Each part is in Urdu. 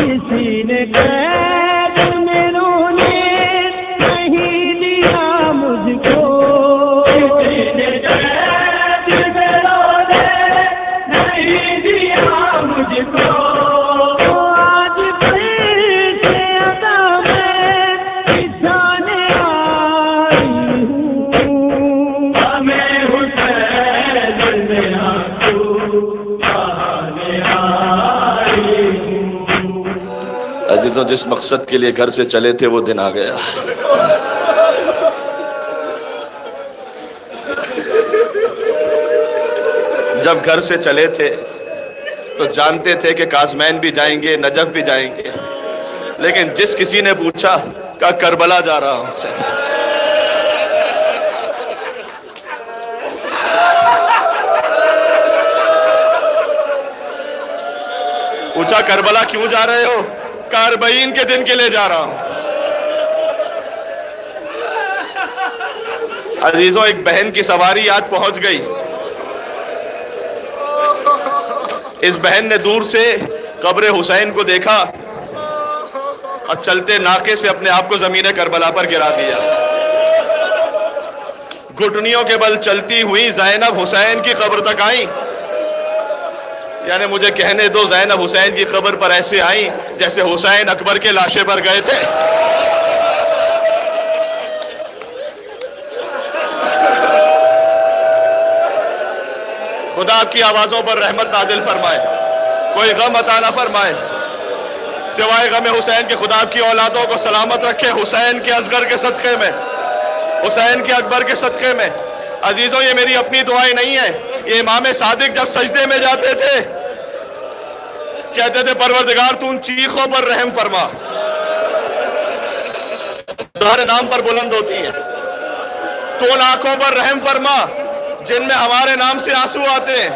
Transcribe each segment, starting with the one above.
کسی نے قید میں رونے نہیں دیا مجھ کو، کسی نے قید میں رونے نہیں دیا مجھ کو، آج پھر سے ادا میں پہچانے آئی ہوں، ہمیں حسین میں آنسو بہانے آئی ہوں۔ عزیزوں، جس مقصد کے لیے گھر سے چلے تھے وہ دن آ گیا۔ جب گھر سے چلے تھے تو جانتے تھے کہ کاظمین بھی جائیں گے، نجف بھی جائیں گے، لیکن جس کسی نے پوچھا کہا کربلا جا رہا ہوں سے، پوچھا کربلا کیوں جا رہے ہو؟ کہا 40 کے دن کے لیے جا رہا ہوں۔ عزیزوں، ایک بہن کی سواری آج پہنچ گئی۔ اس بہن نے دور سے قبر حسین کو دیکھا اور چلتے ناقے سے اپنے آپ کو زمین کربلا پر گرا دیا۔ گھٹنیوں کے بل چلتی ہوئی زینب حسین کی قبر تک آئیں، یعنی مجھے کہنے دو زینب حسین کی قبر پر ایسے آئیں جیسے حسین اکبر کے لاشے پر گئے تھے۔ خدا آپ کی آوازوں پر رحمت نازل فرمائے، کوئی غم عطا نہ فرمائے سوائے غم حسین کے۔ خدا آپ کی اولادوں کو سلامت رکھے حسین کے اصغر کے صدقے میں، حسین کے اکبر کے صدقے میں۔ عزیزوں، یہ میری اپنی دعائیں نہیں ہیں، یہ امام صادق جب سجدے میں جاتے تھے کہتے تھے پروردگار تو ان چیخوں پر رحم فرما، تمہارے نام پر بلند ہوتی ہیں، تو ان آنکھوں پر رحم فرما جن میں ہمارے نام سے آنسو آتے ہیں۔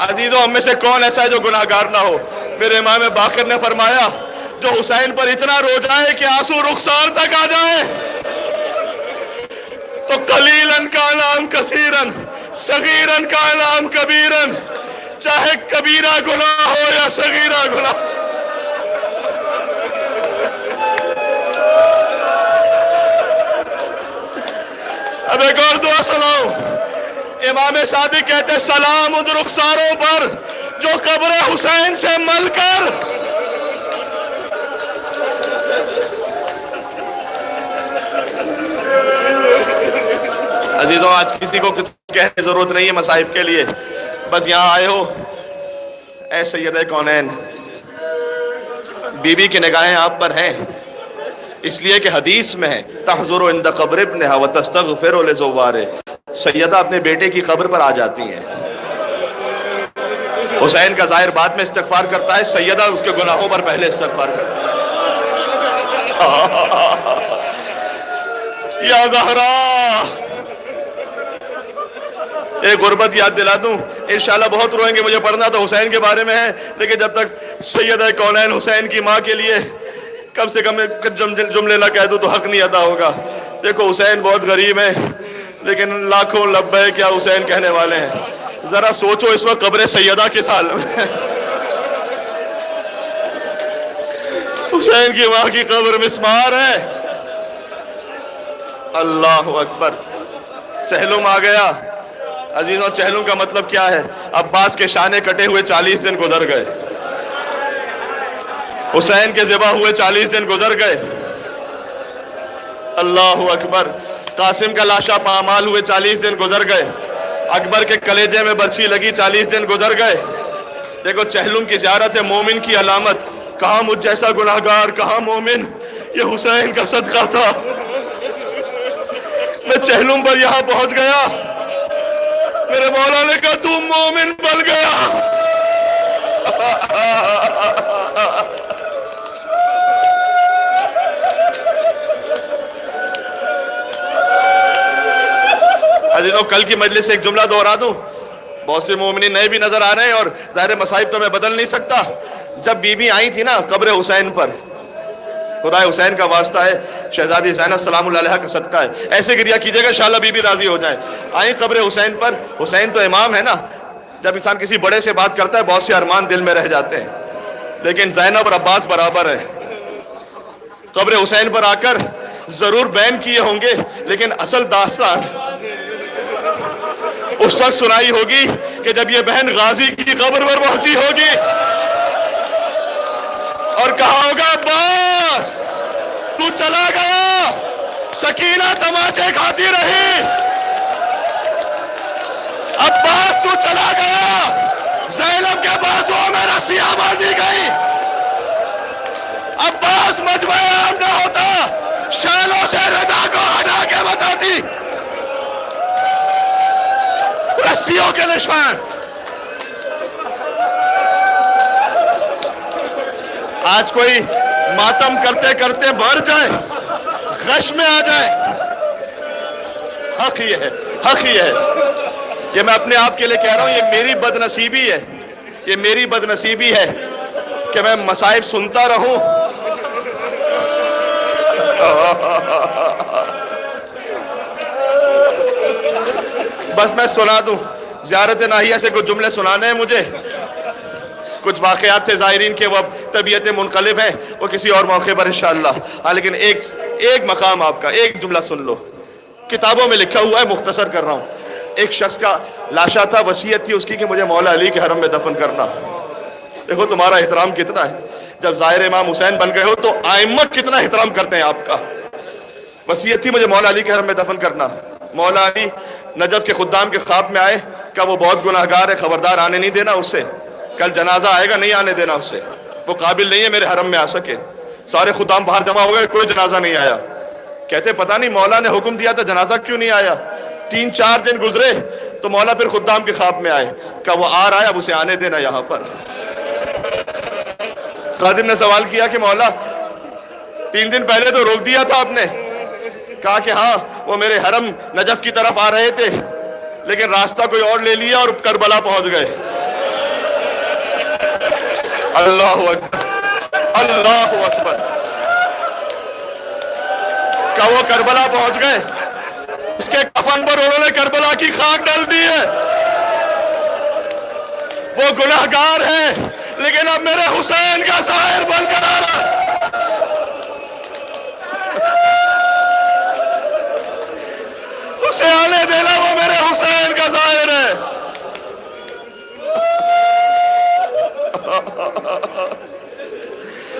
عزیزوں، ہم میں سے کون ایسا ہے جو گناہگار نہ ہو؟ میرے امام باقر نے فرمایا جو حسین پر اتنا رو جائے کہ آنسو رخسار تک آ جائے تو قلیلاً کا نام کثیراً، صغیراً کا نام کبیراً، چاہے کبیرہ گناہ ہو یا صغیرہ گناہ۔ اب ایک اور دعا سناؤں، امام صادق کہتے سلام ان رخساروں پر جو قبر حسین سے مل کر عزیزوں، آج کسی کو کچھ کہنے کی ضرورت نہیں ہے مصائب کے لیے، بس یہاں آئے ہو اے سیدہ کونین، بی بی کی نگاہیں آپ پر ہیں اس لیے کہ حدیث میں ہے تحضر عند قبر ابنها وتستغفر لزواره، سیدہ اپنے بیٹے کی قبر پر آ جاتی ہیں۔ حسین کا ظاہر بعد میں استغفار کرتا ہے، سیدہ اس کے گناہوں پر پہلے استغفار کرتا ہے۔ یا زہرا، ایک غربت یاد دلا دوں، انشاءاللہ بہت روئیں گے، مجھے پڑھنا تو حسین کے بارے میں ہے، لیکن جب تک سیدہ کونین حسین کی ماں کے لیے کم سے کم جملے نہ کہہ دوں تو حق نہیں ادا ہوگا۔ دیکھو حسین بہت غریب ہے لیکن لاکھوں لبیک یا حسین کہنے والے ہیں۔ ذرا سوچو اس وقت قبر سیدہ کس حال میں، حسین کی ماں کی قبر مسمار ہے۔ اللہ اکبر، چہلم آ گیا۔ عزیزوں، چہلم کا مطلب کیا ہے؟ عباس کے شانے کٹے ہوئے 40 دن گزر گئے، حسین کے ذبح ہوئے 40 دن گزر گئے۔ اللہ اکبر، قاسم کا لاشا پامال ہوئے 40 دن گزر گئے، اکبر کے کلیجے میں برچھی لگی 40 دن گزر گئے۔ دیکھو چہلم کی زیارت ہے مومن کی علامت، کہاں مجھ جیسا گناہگار، کہاں مومن، یہ حسین کا صدقہ تھا۔ میں چہلم پر یہاں پہنچ گیا، میرے مولا نے کہا تو مومن بن گیا۔ عزیزوں، کل کی مجلس سے ایک جملہ دوہرا دوں، بہت سے مومنین نئے بھی نظر آ رہے ہیں اور ظاہر مصائب تو میں بدل نہیں سکتا۔ جب بی بی آئی تھی نا قبر حسین پر، خدا حسین کا واسطہ ہے، شہزادی زینب سلام اللہ علیہ کا صدقہ ہے، ایسے گریہ کیجئے گا انشاءاللہ بی بی راضی ہو جائیں۔ آئیں قبر حسین پر، حسین تو امام ہے نا، جب انسان کسی بڑے سے بات کرتا ہے بہت سے ارمان دل میں رہ جاتے ہیں۔ لیکن زینب اور عباس برابر ہے. قبر حسین پر آ کر ضرور بیان کیے ہوں گے، لیکن اصل داستان اس وقت سنائی ہوگی کہ جب یہ بہن غازی کی قبر پر پہنچی ہوگی اور کہا ہوگا عباس تو چلا گیا، سکینہ تماچے کھاتی رہی، عباس تو چلا گیا، زینب کے بازوؤں میں رسیاں مار دی گئی، عباس مجمع عام نہ ہوتا، شالوں سے رضا کو ہٹا کے بتاتی، رسیوں کے نشان. آج کوئی ماتم کرتے کرتے مر جائے، غش میں آ جائے، حق یہ ہے، حق یہ ہے. یہ میں اپنے آپ کے لیے کہہ رہا ہوں، یہ میری بد نصیبی ہے، یہ میری بد نصیبی ہے کہ میں مصائب سنتا رہوں. بس میں سنا دوں، زیارت ناہیہ سے کچھ جملے سنانے ہیں مجھے. کچھ واقعات تھے زائرین کے، وہ اب طبیعت منقلب ہیں، وہ کسی اور موقع پر انشاءاللہ. ہاں لیکن ایک مقام آپ کا، ایک جملہ سن لو. کتابوں میں لکھا ہوا ہے، مختصر کر رہا ہوں. ایک شخص کا لاشا تھا، وصیت تھی اس کی کہ مجھے مولا علی کے حرم میں دفن کرنا. دیکھو تمہارا احترام کتنا ہے، جب ظاہر امام حسین بن گئے ہو تو ائمہ کتنا احترام کرتے ہیں آپ کا. وصیت تھی مجھے مولا علی کے حرم میں دفن کرنا. مولا علی نجف کے خدام کے خواب میں آئے، کہ وہ بہت گناہگار ہے، خبردار آنے نہیں دینا اسے، کل جنازہ آئے گا، نہیں آنے دینا اسے، وہ قابل نہیں ہے میرے حرم میں آ سکے. سارے خدام باہر جمع ہو گئے، کوئی جنازہ نہیں آیا. کہتے پتہ نہیں مولا نے حکم دیا تھا، جنازہ کیوں نہیں آیا. 3-4 دن گزرے تو مولا پھر خدام کے خواب میں آئے، کہ وہ آ رہا ہے، اب اسے آنے دینا یہاں پر. خادم نے سوال کیا کہ مولا 3 دن پہلے تو روک دیا تھا آپ نے. کہا کہ ہاں وہ میرے حرم نجف کی طرف آ رہے تھے، لیکن راستہ کوئی اور لے لیا اور کربلا پہنچ گئے. اللہ اکبر، اللہ اکبر. کہ وہ کربلا پہنچ گئے، اس کے کفن پر انہوں نے کربلا کی خاک ڈال دی ہے. وہ گناہگار ہے، لیکن اب میرے حسین کا ظاہر بن کر آ رہا ہے. اسے آنے دینا، وہ میرے حسین کا ظاہر ہے.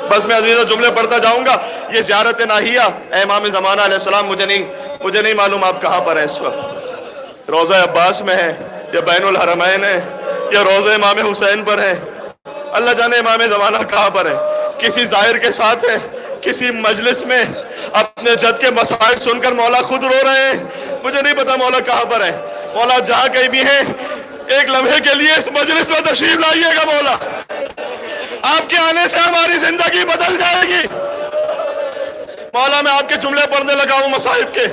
بس میں عزیزوں جملے پڑھتا جاؤں گا. یہ زیارت ناہیہ اے امام زمانہ علیہ السلام، مجھے نہیں معلوم آپ کہاں پر ہیں اس وقت. روضہ عباس میں ہے، یا بین الحرمین ہے، یا روضہ امام حسین پر ہے. اللہ جانے امام زمانہ کہاں پر ہے. کسی زائر کے ساتھ ہے، کسی مجلس میں اپنے جد کے مسائل سن کر مولا خود رو رہے ہیں. مجھے نہیں پتا مولا کہاں پر ہے. مولا جہاں کہیں بھی ہیں، ایک لمحے کے لیے اس مجلس میں تشریف لائیے گا. مولا آپ کے آنے سے ہماری زندگی بدل جائے گی. مولا میں آپ کے جملے پڑھنے لگا ہوں مصائب کے.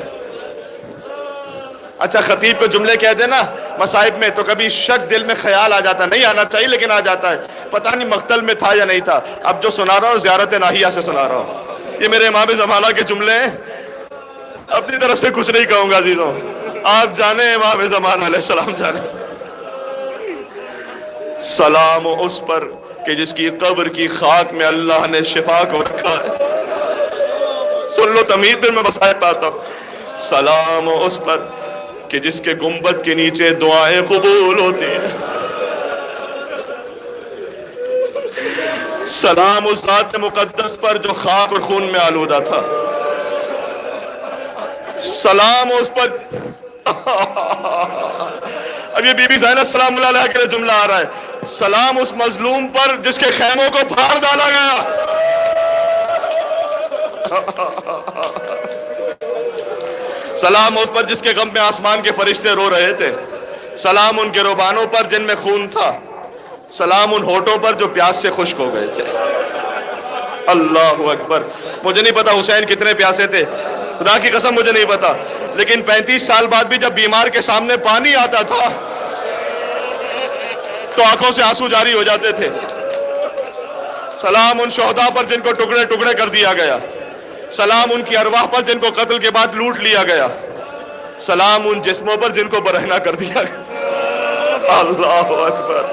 اچھا خطیب کو جملے کہہ دینا مصائب میں تو کبھی شک دل میں خیال آ جاتا، نہیں آنا چاہیے لیکن آ جاتا ہے، پتہ نہیں مقتل میں تھا یا نہیں تھا. اب جو سنا رہا ہوں زیارت ناہیہ سے سنا رہا ہوں. یہ میرے امام زمانہ کے جملے ہیں، اپنی طرف سے کچھ نہیں کہوں گا عزیزوں. آپ جانے امام زمانہ علیہ السلام جانے. سلام اس پر کہ جس کی قبر کی خاک میں اللہ نے شفا کو رکھا ہے. سن لو تمہید، پھر میں مصائب پاتا ہوں. سلام اس پر کہ جس کے گنبد کے نیچے دعائیں قبول ہوتی ہیں. سلام اس ذات مقدس پر جو خاک اور خون میں آلودہ تھا. سلام اس پر اب یہ بی بی زینب سلام اللہ علیہ کے جملہ آ رہا ہے. سلام اس مظلوم پر جس کے خیموں کو پھاڑ ڈالا گیا. سلام اس پر جس کے غم میں آسمان کے فرشتے رو رہے تھے. سلام ان کے روبانوں پر جن میں خون تھا. سلام ان ہونٹوں پر جو پیاس سے خشک ہو گئے تھے. اللہ اکبر. مجھے نہیں پتا حسین کتنے پیاسے تھے، خدا کی قسم مجھے نہیں پتا، لیکن 35 سال بعد بھی جب بیمار کے سامنے پانی آتا تھا تو آنکھوں سے آنسو جاری ہو جاتے تھے. سلام ان شہداء پر جن کو ٹکڑے ٹکڑے کر دیا گیا. سلام ان کی ارواح پر جن کو قتل کے بعد لوٹ لیا گیا. سلام ان جسموں پر جن کو برہنہ کر دیا گیا. اللہ اکبر.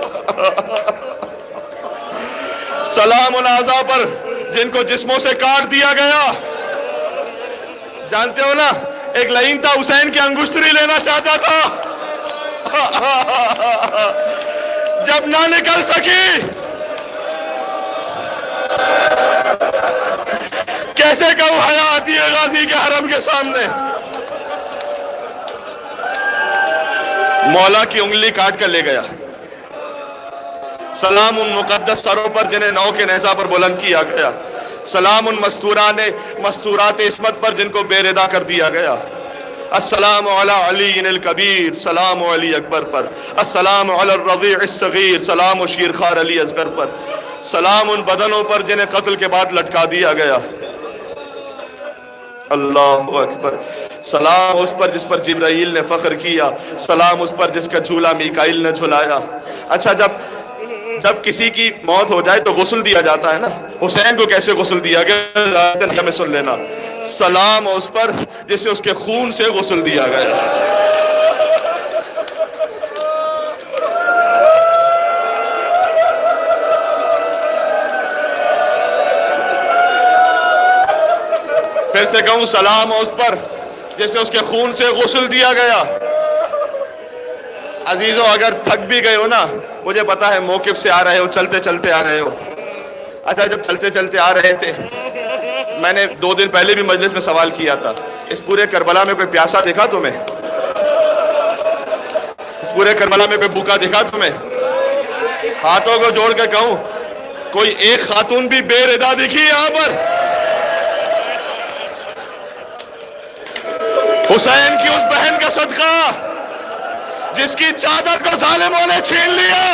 سلام ان اعضاء پر جن کو جسموں سے کاٹ دیا گیا. جانتے ہو نا ایک لعین تھا حسین کی انگشتری لینا چاہتا تھا, جب نہ نکل سکی کیسے کہوں حیا آتی ہے غازی کے حرم کے سامنے. مولا کی انگلی کاٹ کر لے گیا. سلام ان مقدس سروں پر جنہیں نو کے نیزہ پر بلند کیا گیا. سلام ان مستورات عصمت پر جن کو بے ردا کر دیا گیا. السلام علی علی الکبیر, سلام علی اکبر پر. السلام علی الرضیع الصغیر, سلام شیر خوار علی اصغر پر. سلام ان بدنوں پر جنہیں قتل کے بعد لٹکا دیا گیا. اللہ اکبر. سلام اس پر جس پر جبرائیل نے فخر کیا. سلام اس پر جس کا جھولا میکائیل نے جھلایا. اچھا جب کسی کی موت ہو جائے تو غسل دیا جاتا ہے نا, حسین کو کیسے غسل دیا گیا میں سن لینا. سلام اس پر جسے اس کے خون سے غسل دیا گیا. پھر سے کہوں سلام اس پر جسے اس کے خون سے غسل دیا گیا. عزیزو اگر تھک بھی گئے ہو نا, مجھے پتا ہے موقف سے آ رہے ہو, چلتے چلتے آ رہے ہو. اچھا جب چلتے چلتے آ رہے تھے, میں نے 2 دن پہلے بھی مجلس میں سوال کیا تھا, اس پورے کربلا میں کوئی پیاسا دکھا تمہیں؟ اس پورے کربلا میں کوئی بھوکا دکھا تمہیں؟ ہاتھوں کو جوڑ کے کہوں کوئی ایک خاتون بھی بے ردا دکھی یہاں پر؟ حسین کی اس بہن کا صدقہ جس کی چادر کو ظالموں نے چھین لیا.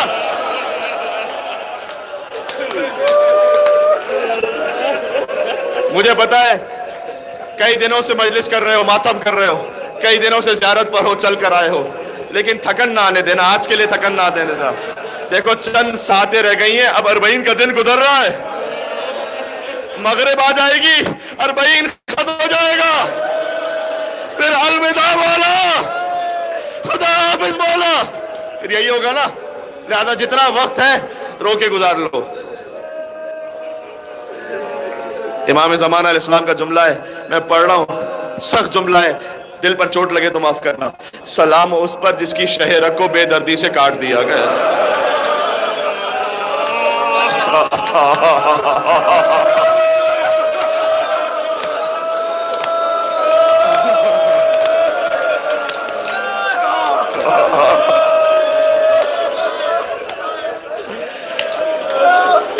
مجھے پتا ہے کئی دنوں سے مجلس کر رہے ہو, ماتم کر رہے ہو, کئی دنوں سے زیارت پر ہو, چل کر آئے ہو, لیکن تھکن نہ آنے دینا. آج کے لیے تھکن نہ آنے دینا. دیکھو چند ساعتیں رہ گئی ہیں, اب 40 کا دن گزر رہا ہے, مغرب آ جائے گی, 40 ختم ہو جائے گا, پھر الوداع مولا, خدا حافظ مولا, پھر یہی ہوگا نا. لہذا جتنا وقت ہے رو کے گزار لو. امام زمانہ علیہ السلام کا جملہ ہے, میں پڑھ رہا ہوں, سخت جملہ ہے, دل پر چوٹ لگے تو معاف کرنا. سلام اس پر جس کی شہ رگ کو بے دردی سے کاٹ دیا گیا.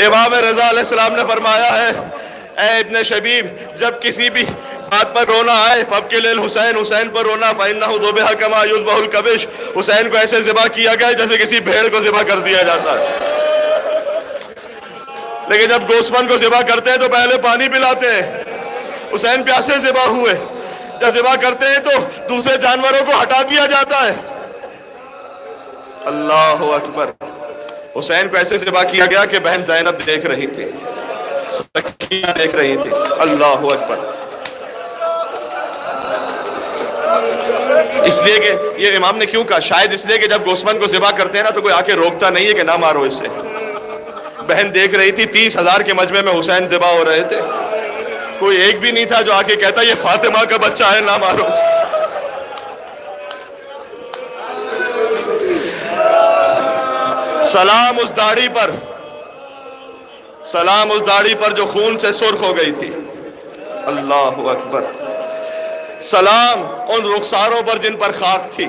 امام رضا علیہ السلام نے فرمایا ہے, اے ابن شبیب, جب کسی بھی بات پر رونا آئے فابکی للحسین, حسین پر رونا. فإنہ ذبح کما یذبح الکبش, حسین کو ایسے ذبح کیا گیا جیسے کسی بھیڑ کو ذبح کر دیا جاتا ہے. لیکن جب گوسفند کو ذبح کرتے ہیں تو پہلے پانی پلاتے ہیں. حسین پیاسے ذبح ہوئے. جب ذبح کرتے ہیں تو دوسرے جانوروں کو ہٹا دیا جاتا ہے. اللہ اکبر. حسین کو ایسے ذبح کیا گیا کہ بہن زینب دیکھ رہی تھی, سکینہ دیکھ رہی تھی. اللہ اکبر. اس لیے کہ یہ امام نے کیوں کہا, شاید اس لیے کہ جب گوسفند کو ذبح کرتے ہیں نا تو کوئی آ کے روکتا نہیں ہے کہ نہ مارو اسے. بہن دیکھ رہی تھی, 30,000 کے مجمع میں حسین ذبح ہو رہے تھے, کوئی ایک بھی نہیں تھا جو آ کے کہتا یہ فاطمہ کا بچہ ہے, نہ مارو اسے. سلام اس داڑھی پر, سلام اس داڑھی پر جو خون سے سرخ ہو گئی تھی. اللہ اکبر. سلام ان رخساروں پر جن پر خاک تھی.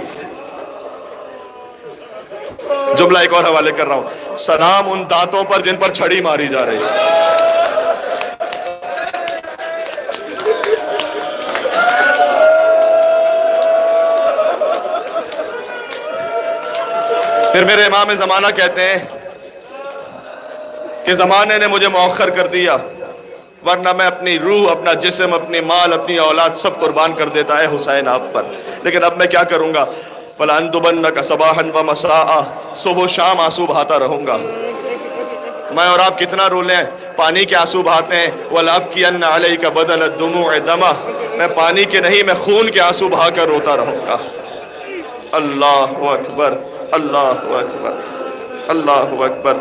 جملہ ایک اور حوالے کر رہا ہوں, سلام ان دانتوں پر جن پر چھڑی ماری جا رہی ہے. پھر میرے امام زمانہ کہتے ہیں کہ زمانے نے مجھے مؤخر کر دیا, ورنہ میں اپنی روح, اپنا جسم, اپنی مال, اپنی اولاد سب قربان کر دیتا ہے حسین آپ پر. لیکن اب میں کیا کروں گا؟ فَلَأَنْدُبَنَّكَ صَبَاحًا وَمَسَاءً, صبح و شام آنسو بہاتا رہوں گا. میں اور آپ کتنا رو لیں, پانی کے آنسو بہاتے ہیں. وَلَأَبْكِيَنَّ عَلَيْكَ بَدَلَ الدُّمُوعِ دَمًا, میں پانی کے نہیں, میں خون کے آنسو بہا کر روتا رہوں گا. اللہ اکبر, اللہ اکبر, اللہ اکبر.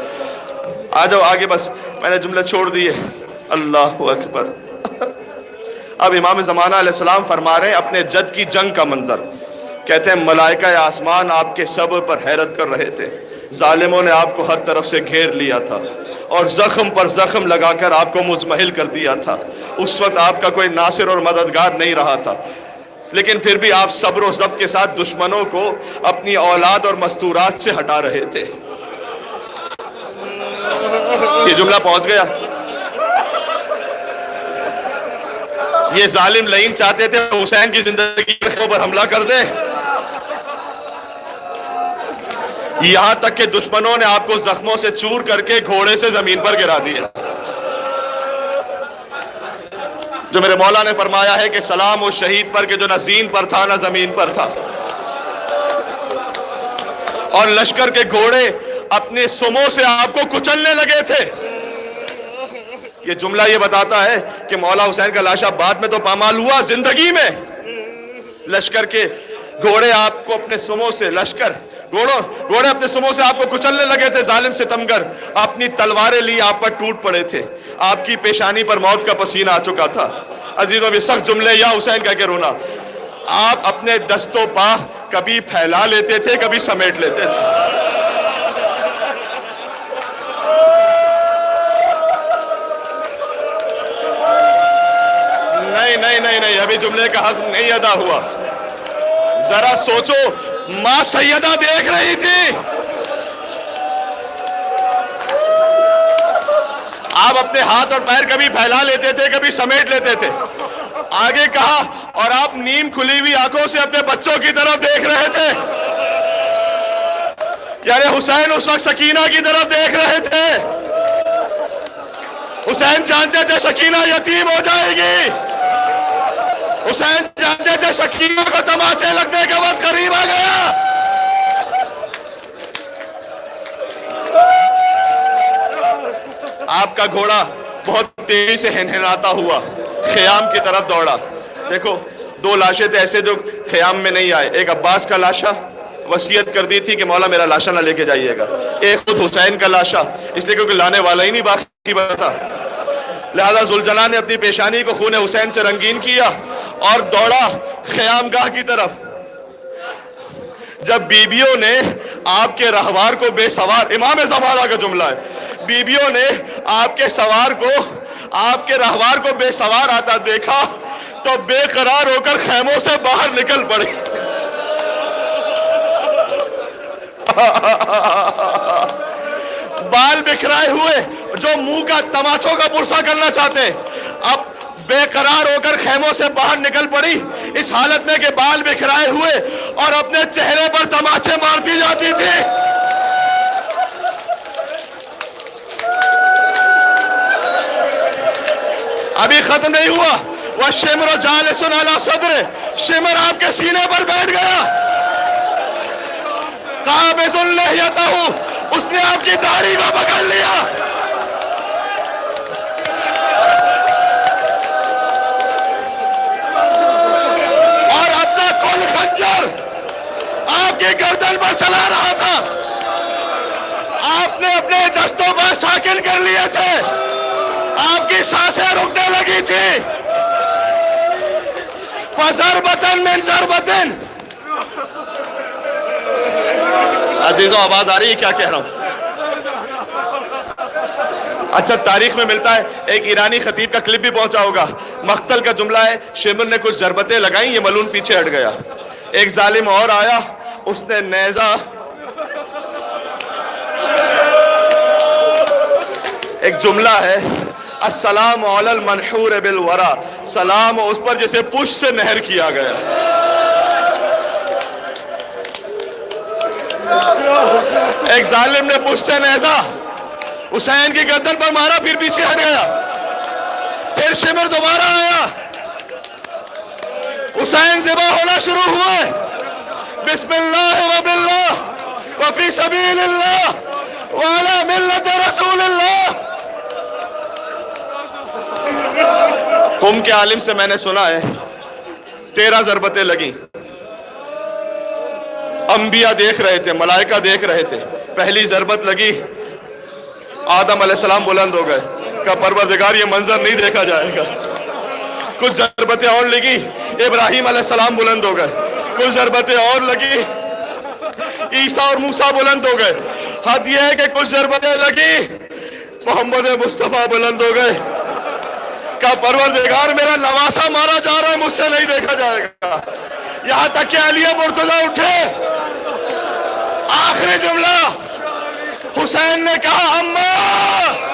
آ جاؤ آگے، بس میں نے جملے چھوڑ دیے. اللہ اکبر. اب امام زمانہ علیہ السلام فرما رہے ہیں اپنے جد کی جنگ کا منظر. کہتے ہیں ملائکہ آسمان آپ کے صبر پر حیرت کر رہے تھے. ظالموں نے آپ کو ہر طرف سے گھیر لیا تھا اور زخم پر زخم لگا کر آپ کو مزمحل کر دیا تھا. اس وقت آپ کا کوئی ناصر اور مددگار نہیں رہا تھا، لیکن پھر بھی آپ صبر و ضبط کے ساتھ دشمنوں کو اپنی اولاد اور مستورات سے ہٹا رہے تھے. یہ جملہ پہنچ گیا. یہ ظالم لعین چاہتے تھے حسین کی زندگی پر حملہ کر دے. یہاں تک کہ دشمنوں نے آپ کو زخموں سے چور کر کے گھوڑے سے زمین پر گرا دیا. جو میرے مولا نے فرمایا ہے کہ سلام اس شہید پر کہ جو نہ زین پر تھا نہ زمین پر تھا. اور لشکر کے گھوڑے اپنے سموں سے آپ کو کچلنے لگے تھے. یہ جملہ یہ بتاتا ہے کہ مولا حسین کا لاشا بعد میں تو پامال ہوا، زندگی میں لشکر کے گھوڑے آپ کو اپنے سموں سے گھوڑے اپنے سموں سے آپ کو کچلنے لگے تھے. ظالم ستمگر اپنی تلواریں لی آپ پر ٹوٹ پڑے تھے. آپ کی پیشانی پر موت کا پسینہ آ چکا تھا. عزیزوں بھی سخت جملے یا حسین کہہ کے رونا. آپ اپنے دست و پا کبھی پھیلا لیتے تھے، کبھی سمیٹ لیتے تھے. نہیں ابھی جملے کا حق نہیں ادا ہوا. ذرا سوچو، ماں سیدہ دیکھ رہی تھی. آپ اپنے ہاتھ اور پیر کبھی پھیلا لیتے تھے، کبھی سمیٹ لیتے تھے. آگے کہا اور آپ نیم کھلی ہوئی آنکھوں سے اپنے بچوں کی طرف دیکھ رہے تھے. یعنی حسین اس وقت سکینہ کی طرف دیکھ رہے تھے. حسین جانتے تھے سکینہ یتیم ہو جائے گی. حسین جانتے تھے سکینہ کو تماچے لگنے کا وقت قریب آ گیا. آپ کا گھوڑا بہت تیزی سے ہنہناتا ہوا خیام کی طرف دوڑا. دیکھو، دو لاشیں تھے ایسے جو خیام میں نہیں آئے. ایک عباس کا لاشا، وصیت کر دی تھی کہ مولا میرا لاشا نہ لے کے جائیے گا. ایک خود حسین کا لاشا، اس لیے کیونکہ لانے والا ہی نہیں باقی بتا. لہذا ذوالجلال نے اپنی پیشانی کو خون حسین سے رنگین کیا اور دوڑا خیام گاہ کی طرف. جب بیبیوں نے آپ کے رہوار کو بے سوار، امام زمانہ کا جملہ ہے، بیبیوں نے آپ کے رہوار کو بے سوار آتا دیکھا تو بے قرار ہو کر خیموں سے باہر نکل پڑی. بال بکھرائے ہوئے جو منہ کا تماچوں کا پرسا کرنا چاہتے، اب بے قرار ہو کر خیموں سے باہر نکل پڑی اس حالت میں کہ بال بکھرائے ہوئے اور اپنے چہرے پر تماچے مارتی جاتی تھی. ابھی ختم نہیں ہوا. وَالشِّمْرُ جَالِسٌ عَلَى صَدْرِ، شمر آپ کے سینے پر بیٹھ گیا. قَابِضٌ لِحْيَتَهُ، اس نے آپ کی داڑھی کو پکڑ لیا. اور اپنا کل خنجر آپ کی گردن پر چلا رہا تھا. آپ نے اپنے دستوں پر ساکن کر لیے تھے. آپ کی سانسیں رکنے لگی تھی. فَضَرْبَةً مِّن ضَرْبَةٍ. عزیزوں آواز آ رہی ہے کیا کہہ رہا ہوں؟ اچھا، تاریخ میں ملتا ہے ایک ایرانی خطیب کا کلپ بھی پہنچا ہوگا. مقتل کا جملہ ہے، شمر نے کچھ ضربتیں لگائیں، یہ ملون پیچھے ہٹ گیا. ایک ظالم اور آیا، اس نے نیزہ، ایک جملہ ہے السلام علی المنحور بالورا، سلام اس پر جسے پشت سے نہر کیا گیا. ایک ظالم نے پشت سے نیزہ حسین کی گردن پر مارا، پھر پیچھے ہٹ گیا. پھر شمر دوبارہ آیا، حسین ذبح ہونا شروع ہوئے. بسم اللہ و باللہ وفی سبیل اللہ وعلی ملت رسول اللہ. قم کے عالم سے میں نے سنا ہے 13 ضربتیں لگیں. انبیاء دیکھ رہے تھے، ملائکہ دیکھ رہے تھے. پہلی ضربت لگی آدم علیہ السلام بلند ہو گئے، کہا پروردگار یہ منظر نہیں دیکھا جائے گا۔ کچھ ضربتیں اور لگی، ابراہیم علیہ السلام بلند ہو گئے، کچھ ضربتیں اور لگی، عیسیٰ اور موسیٰ بلند ہو گئے۔ حد یہ ہے کہ کچھ ضربتیں لگی، محمد مصطفیٰ بلند ہو گئے، کہا پروردگار میرا نواسا مارا جا رہا ہے، مجھ سے نہیں دیکھا جائے گا۔ یہاں تک کہ علی مرتضیٰ اٹھے، آخری جملہ حسین نے کہا اماں،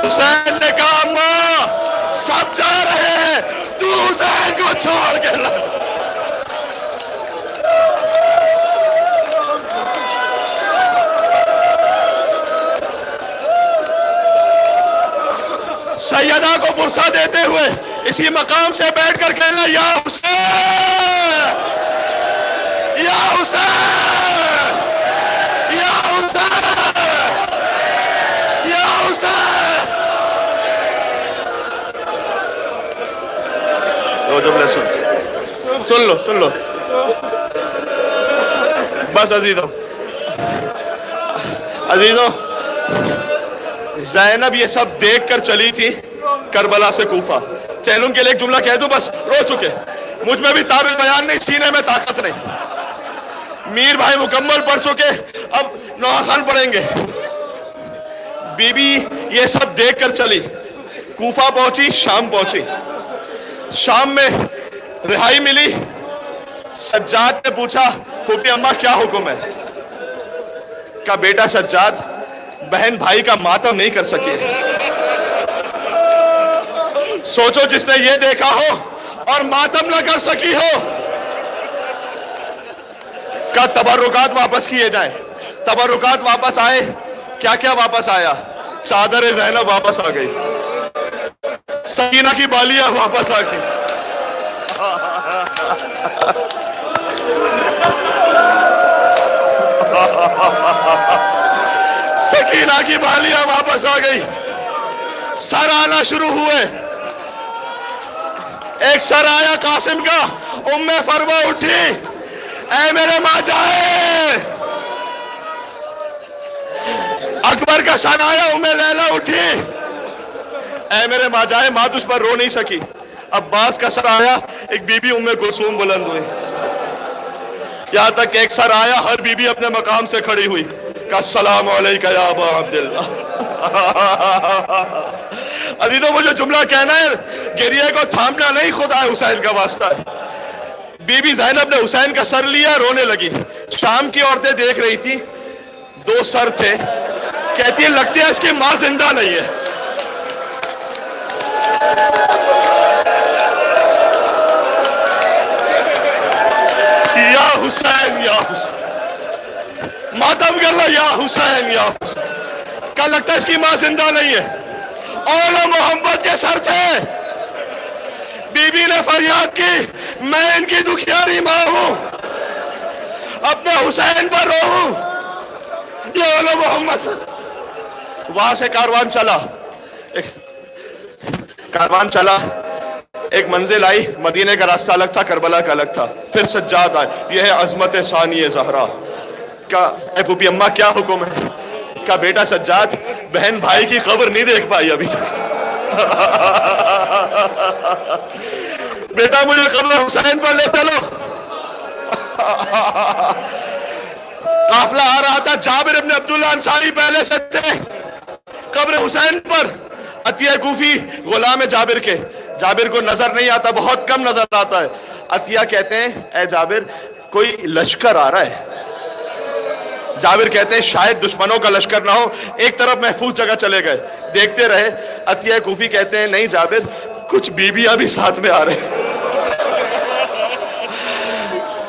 حسین نے کہا اماں سب جا رہے ہیں، تو حسین کو چھوڑ کے لڑ۔ سیدہ کو پرسہ دیتے ہوئے اسی مقام سے بیٹھ کر کہنا یا حسین، یا حسین، یا حسین، یا حسین۔ دو جملے سن لو بس عزیزوں، زینب یہ سب دیکھ کر چلی تھی کربلا سے کوفہ۔ چہلوں کے لیے ایک جملہ کہہ دوں، بس رو چکے، مجھ میں بھی تعبیر بیان نہیں، سینے میں طاقت نہیں۔ میر بھائی مکمل پڑھ چکے، اب نوحہ خان پڑھیں گے۔ بی بی یہ سب دیکھ کر چلی، کوفہ پہنچی، شام پہنچی۔ شام میں رہائی ملی، سجاد نے پوچھا پھوپھی اماں کیا حکم ہے؟ کہا بیٹا سجاد، بہن بھائی کا ماتم نہیں کر سکی۔ سوچو جس نے یہ دیکھا ہو اور ماتم نہ کر سکی ہو۔ کہا تبرکات واپس کیے جائیں۔ تبرکات واپس آئے، کیا کیا واپس آیا؟ چادر زینب واپس آ گئی، سکینہ کی بالیاں واپس آ گئی، سکینہ کی بالیاں واپس آ گئی۔ سر آنا شروع ہوئے، ایک سر آیا قاسم کا، ام فروہ اٹھی، اے میرے ماں جائے۔ اکبر کا سر آیا، ام لیلہ اٹھی، اے میرے ماں جائے، ماں تجھ پر رو نہیں سکی۔ عباس کا سر آیا، ایک بی بی ام کلثوم بلند ہوئی، یہاں تک کہ ایک سر آیا، ہر بی بی اپنے مقام سے کھڑی ہوئی، کہا السلام علیکہ یا ابا عبداللہ۔ عزیزوں مجھے جملہ کہنا ہے، گریہ کو تھامنا نہیں، خدا حسین کا واسطہ ہے۔ بی بی زینب نے حسین کا سر لیا، رونے لگی۔ شام کی عورتیں دیکھ رہی تھی، دو سر تھے، کہتی ہے لگتی ہے اس کی ماں زندہ نہیں ہے۔ یا حسین، یا حسین، ماتم کر لو، یا حسین، یا حسین۔ کہا لگتا ہے اس کی ماں زندہ نہیں ہے۔ اولا محمد کے سر تھے۔ بی بی نے فریاد کی میں ان کی دکھیاری ماں ہوں، اپنے حسین پر رو ہوں، یہ اولا محمد۔ وہاں سے کاروان چلا، ایک منزل آئی، مدینے کا راستہ الگ تھا، کربلا کا الگ تھا۔ پھر سجاد آئے، یہ ہے عظمت ثانی زہرا۔ کہا اے پھوپھی اماں کیا حکم ہے؟ کہا بیٹا سجاد، بہن بھائی کی قبر نہیں دیکھ پائی ابھی تک، بیٹا مجھے قبر حسین پر لے چلو۔ قافلہ آ رہا تھا، جابر ابن عبداللہ انصاری پہلے سے تھے، قبر حسین پر۔ عطیہ کوفی غلام جابر کے، جابر کو نظر نہیں آتا، بہت کم نظر آتا ہے۔ عطیہ کہتے ہیں اے جابر کوئی لشکر آ رہا ہے۔ جابر کہتے ہیں شاید دشمنوں کا لشکر نہ ہو، ایک طرف محفوظ جگہ چلے گئے، دیکھتے رہے۔ عطیہ کوفی کہتے ہیں نہیں جابر، کچھ بیویاں بھی ساتھ میں آ رہے ہیں۔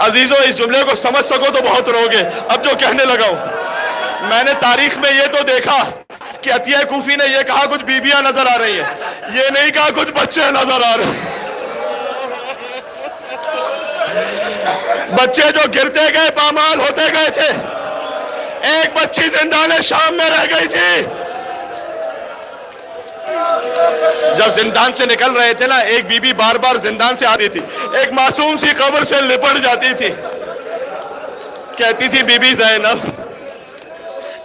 عزیزوں اس جملے کو سمجھ سکو تو بہت روگے۔ اب جو کہنے لگا ہوں، میں نے تاریخ میں یہ تو دیکھا کہ عطیہ کوفی نے یہ کہا کچھ بیویاں نظر آ رہی ہیں، یہ نہیں کہا کچھ بچے نظر آ رہے ہیں۔ بچے جو گرتے گئے پامال ہوتے گئے تھے، ایک بچی زندان شام میں رہ گئی تھی۔ جب زندان سے نکل رہے تھے نا، ایک بی بی بار بار زندان سے آتی تھی، ایک معصوم سی قبر سے لپٹ جاتی تھی، کہتی تھی بی بی زینب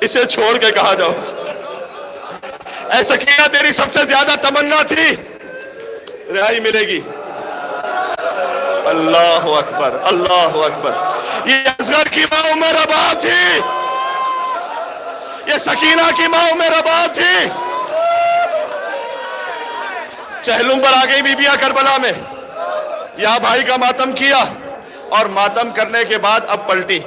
اسے چھوڑ کے کہا جاؤ، اے سکینہ تیری سب سے زیادہ تمنا تھی رہائی ملے گی۔ اللہ اکبر، اللہ اکبر۔ یہ اصغر کی ماں ام رباب تھی، یہ سکینہ کی ماں ام رباب تھی۔ چہلم پر آ گئی بیبیاں کربلا میں، یہاں بھائی کا ماتم کیا، اور ماتم کرنے کے بعد اب پلٹی۔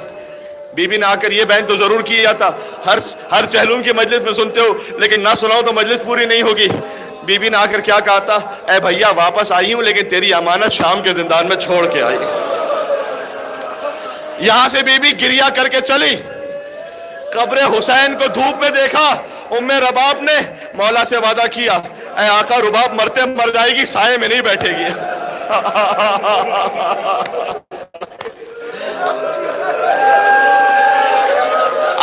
بی بی نے آ کر یہ بیان تو ضرور کیا تھا، ہر چہلم کی مجلس میں سنتے ہو، لیکن نہ سناؤ تو مجلس پوری نہیں ہوگی۔ بی بی نے آ کر کیا کہا تھا؟ اے بھیا واپس آئی ہوں، لیکن تیری امانت شام کے زندان میں چھوڑ کے آئی۔ یہاں سے بی بی گریا کر کے چلی، قبر حسین کو دھوپ میں دیکھا، ام رباب نے مولا سے وعدہ کیا، اے آقا رباب مرتے مر جائے گی، سائے میں نہیں بیٹھے گی۔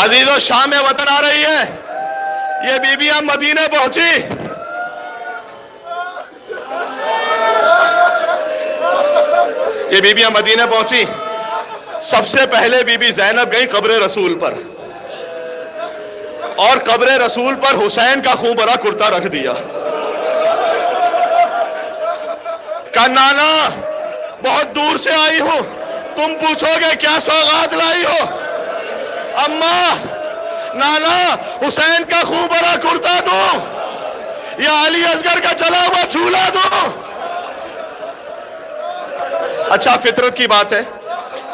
عزیزو شام وطن آ رہی ہے، یہ بیبیاں مدینے پہنچی، یہ بیبیاں مدینے پہنچی۔ سب سے پہلے بی بی زینب گئی قبر رسول پر، اور قبر رسول پر حسین کا خون بھرا کرتا رکھ دیا۔ کہا نانا بہت دور سے آئی ہوں، تم پوچھو گے کیا سوغات لائی ہو؟ اماں نانا حسین کا خون بھرا کرتا دوں یا علی اصغر کا چلا ہوا جھولا دوں؟ اچھا فطرت کی بات ہے،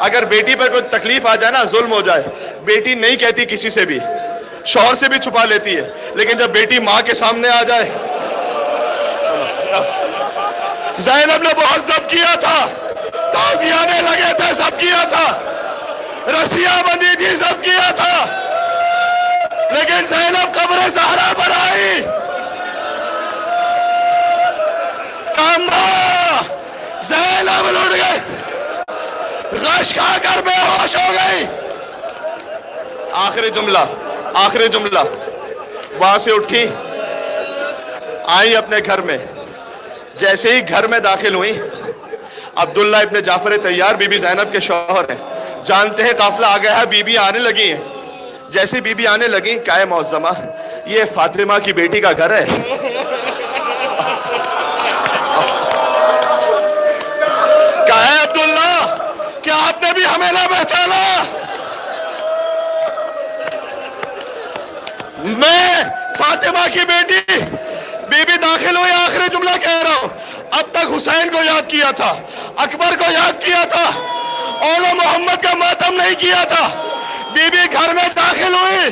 اگر بیٹی پر کوئی تکلیف آ جائے نا، ظلم ہو جائے، بیٹی نہیں کہتی کسی سے بھی، شوہر سے بھی چھپا لیتی ہے، لیکن جب بیٹی ماں کے سامنے آ جائے۔ زینب نے بہت ضبط کیا تھا، تازیانے لگے تھے، ضبط کیا تھا، رسیاں بندی تھی، ضبط کیا تھا، لیکن زینب قبر زہرا پر آئی، اماں زینب لٹ گئی، غش کھا کر بے ہوش ہو گئی۔ آخری جملہ وہاں سے اٹھی، آئی اپنے گھر میں، جیسے ہی گھر میں داخل ہوئی، عبداللہ ابن جعفر طیار بی بی زینب کے شوہر ہیں، جانتے ہیں قافلہ آ گیا ہے، بی بی آنے لگی ہیں۔ جیسے بی بی آنے لگی، کہا اے معظمہ یہ فاطمہ کی بیٹی کا گھر ہے۔ کہا اے عبداللہ کیا آپ نے بھی ہمیں نہ پہچانا؟ میں فاطمہ کی بیٹی۔ بی بی داخل ہوئی، آخری جملہ کہہ رہا ہوں، اب تک حسین کو یاد کیا تھا، اکبر کو یاد کیا تھا، اول محمد کا ماتم نہیں کیا تھا۔ بی بی گھر میں داخل ہوئی،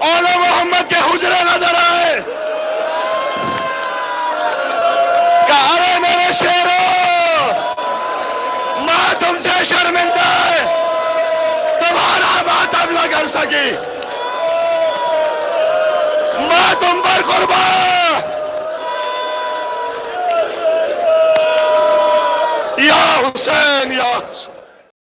اول محمد کے حجرے نظر آئے، کہا ارے میرے شیرو، ماں تم سے شرمندہ ہے، تمہارا ماتم نہ کر سکی، ماں تم پر قربان، یا حسین یا حسین۔